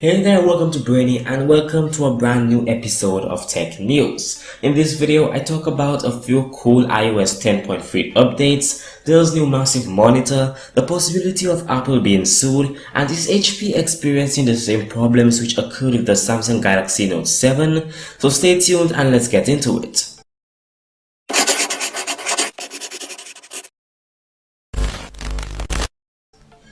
Hey there, welcome to Brainy and welcome to a brand new episode of Tech News. In this video, I talk about a few cool iOS 10.3 updates, Dell's new massive monitor, the possibility of Apple being sued, and is HP experiencing the same problems which occurred with the Samsung Galaxy Note 7? So stay tuned and let's get into it.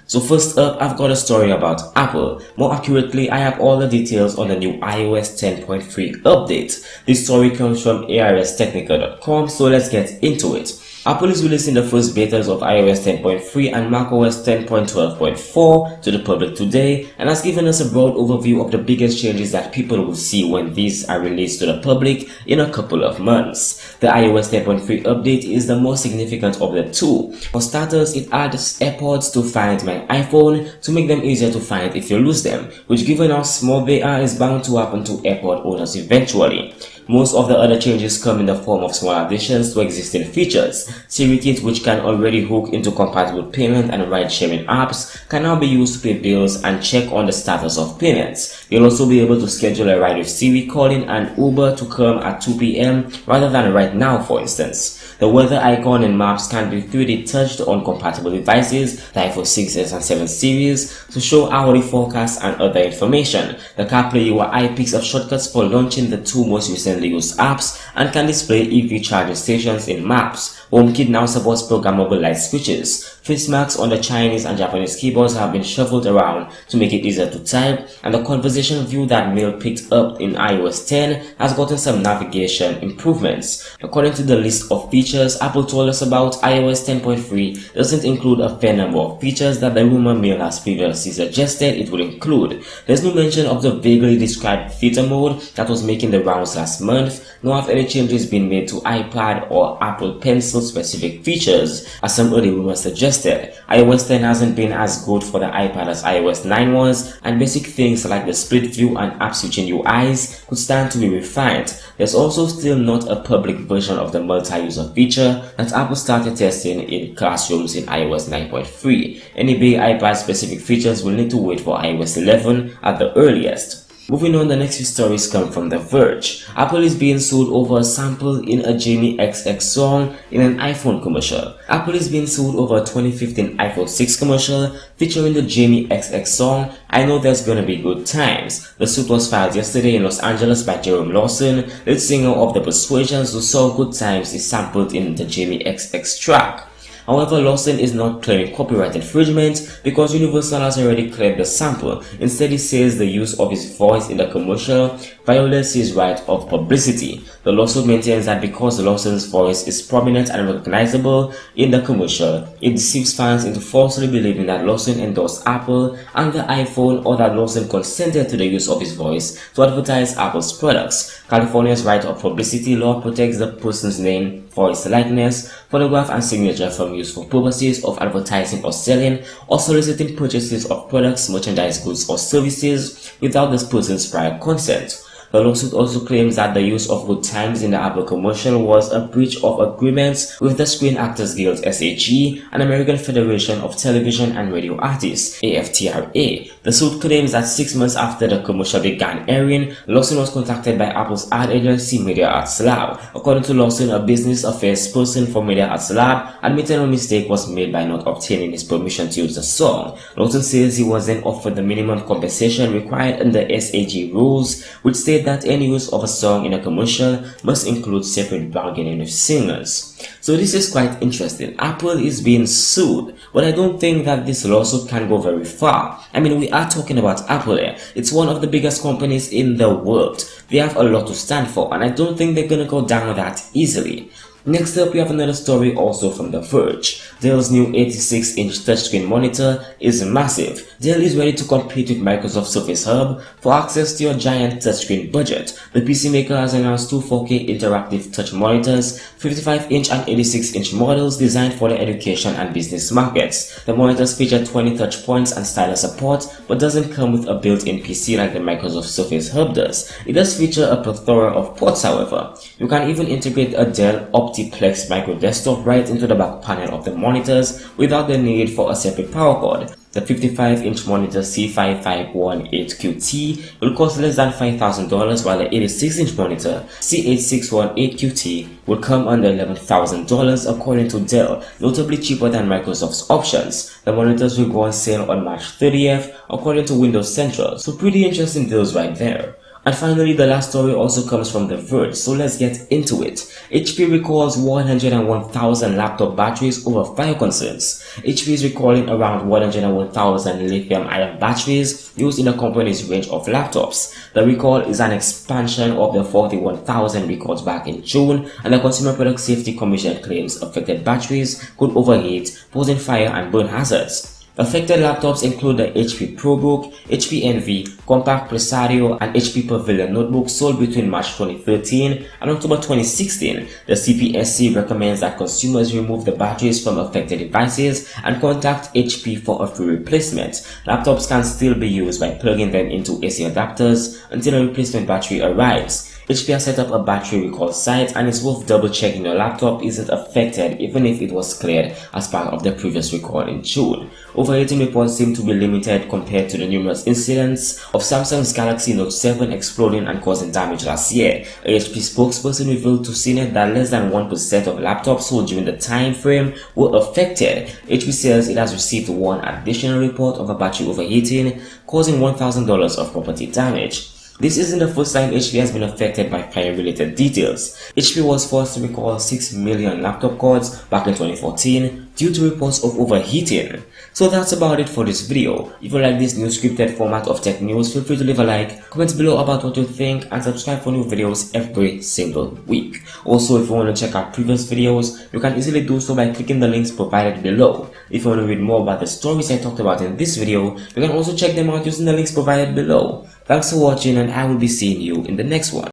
So first up, I've got a story about Apple. More accurately, I have all the details on the new iOS 10.3 update. This story comes from arstechnica.com, so let's get into it. Apple is releasing the first betas of iOS 10.3 and macOS 10.12.4 to the public today and has given us a broad overview of the biggest changes that people will see when these are released to the public in a couple of months. The iOS 10.3 update is the most significant of the two. For starters, it adds AirPods to Find My iPhone to make them easier to find if you lose them, which given how small they are is bound to happen to AirPod owners eventually. Most of the other changes come in the form of small additions to existing features. SiriKit, which can already hook into compatible payment and ride-sharing apps, can now be used to pay bills and check on the status of payments. You'll also be able to schedule a ride with Siri, calling an Uber to come at 2 p.m. rather than right now, for instance. The weather icon in Maps can be 3D touched on compatible devices, the iPhone 6s and 7 series, to show hourly forecasts and other information. The CarPlay UI picks up shortcuts for launching the two most recently used apps and can display EV charging stations in Maps. HomeKit now supports programmable light switches. Facemarks on the Chinese and Japanese keyboards have been shuffled around to make it easier to type, and the conversation view that Mail picked up in iOS 10 has gotten some navigation improvements. According to the list of features Apple told us about, iOS 10.3 doesn't include a fair number of features that the rumor mill has previously suggested it would include. There's no mention of the vaguely described theater mode that was making the rounds last month, nor have any changes been made to iPad or Apple Pencil specific features, as some early rumors suggested. iOS 10 hasn't been as good for the iPad as iOS 9 was, and basic things like the split view and app switching UIs could stand to be refined. There's also still not a public version of the multi-user feature that Apple started testing in classrooms in iOS 9.3. Any big iPad specific features will need to wait for iOS 11 at the earliest. Moving on, the next few stories come from The Verge. Apple is being sued over a sample in a Jamie XX song in an iPhone commercial. Apple is being sued over a 2015 iPhone 6 commercial featuring the Jamie XX song, I Know There's Gonna Be Good Times. The suit was filed yesterday in Los Angeles by Jerome Lawson, lead singer of The Persuasions, who saw Good Times is sampled in the Jamie XX track. However, Lawson is not claiming copyright infringement because Universal has already claimed the sample. Instead, he says the use of his voice in the commercial violates his right of publicity. The lawsuit maintains that because Lawson's voice is prominent and recognizable in the commercial, it deceives fans into falsely believing that Lawson endorsed Apple and the iPhone, or that Lawson consented to the use of his voice to advertise Apple's products. California's right of publicity law protects the person's name, voice, likeness, photograph, and signature from use for purposes of advertising or selling or soliciting purchases of products, merchandise, goods, or services without this person's prior consent. The lawsuit also claims that the use of Good Times in the Apple commercial was a breach of agreements with the Screen Actors Guild (SAG) and American Federation of Television and Radio Artists (AFTRA). The suit claims that 6 months after the commercial began airing, Lawson was contacted by Apple's ad agency Media Arts Lab. According to Lawson, a business affairs person for Media Arts Lab admitted a mistake was made by not obtaining his permission to use the song. Lawson says he was then offered the minimum compensation required under SAG rules, which state that any use of a song in a commercial must include separate bargaining with singers. So this is quite interesting. Apple is being sued, but I don't think that this lawsuit can go very far. I mean, we are talking about Apple here. It's one of the biggest companies in the world. They have a lot to stand for, and I don't think they're gonna go down that easily. Next up, we have another story also from The Verge. Dell's new 86-inch touchscreen monitor is massive. Dell is ready to compete with Microsoft Surface Hub for access to your giant touchscreen budget. The PC maker has announced two 4K interactive touch monitors, 55-inch and 86-inch models designed for the education and business markets. The monitors feature 20 touch points and stylus support, but doesn't come with a built-in PC like the Microsoft Surface Hub does. It does feature a plethora of ports, however. You can even integrate a Dell Optiplex micro desktop right into the back panel of the monitors without the need for a separate power cord. The 55-inch monitor C5518QT will cost less than $5,000, while the 86-inch monitor C8618QT will come under $11,000 according to Dell, notably cheaper than Microsoft's options. The monitors will go on sale on March 30th according to Windows Central, so pretty interesting deals right there. And finally, the last story also comes from The Verge, so let's get into it. HP recalls 101,000 laptop batteries over fire concerns. HP is recalling around 101,000 lithium-ion batteries used in the company's range of laptops. The recall is an expansion of the 41,000 recalls back in June, and the Consumer Product Safety Commission claims affected batteries could overheat, posing fire and burn hazards. Affected laptops include the HP ProBook, HP Envy, Compact Presario, and HP Pavilion notebooks sold between March 2013 and October 2016. The CPSC recommends that consumers remove the batteries from affected devices and contact HP for a free replacement. Laptops can still be used by plugging them into AC adapters until a replacement battery arrives. HP has set up a battery recall site, and it's worth double checking your laptop isn't affected even if it was cleared as part of the previous recall in June. Overheating reports seem to be limited compared to the numerous incidents of Samsung's Galaxy Note 7 exploding and causing damage last year. A HP spokesperson revealed to CNET that less than 1% of laptops sold during the time frame were affected. HP says it has received one additional report of a battery overheating, causing $1,000 of property damage. This isn't the first time HP has been affected by fire-related details. HP was forced to recall 6 million laptop cords back in 2014 due to reports of overheating. So that's about it for this video. If you like this new scripted format of tech news, feel free to leave a like, comment below about what you think, and subscribe for new videos every single week. Also, if you want to check out previous videos, you can easily do so by clicking the links provided below. If you want to read more about the stories I talked about in this video, you can also check them out using the links provided below. Thanks for watching, and I will be seeing you in the next one.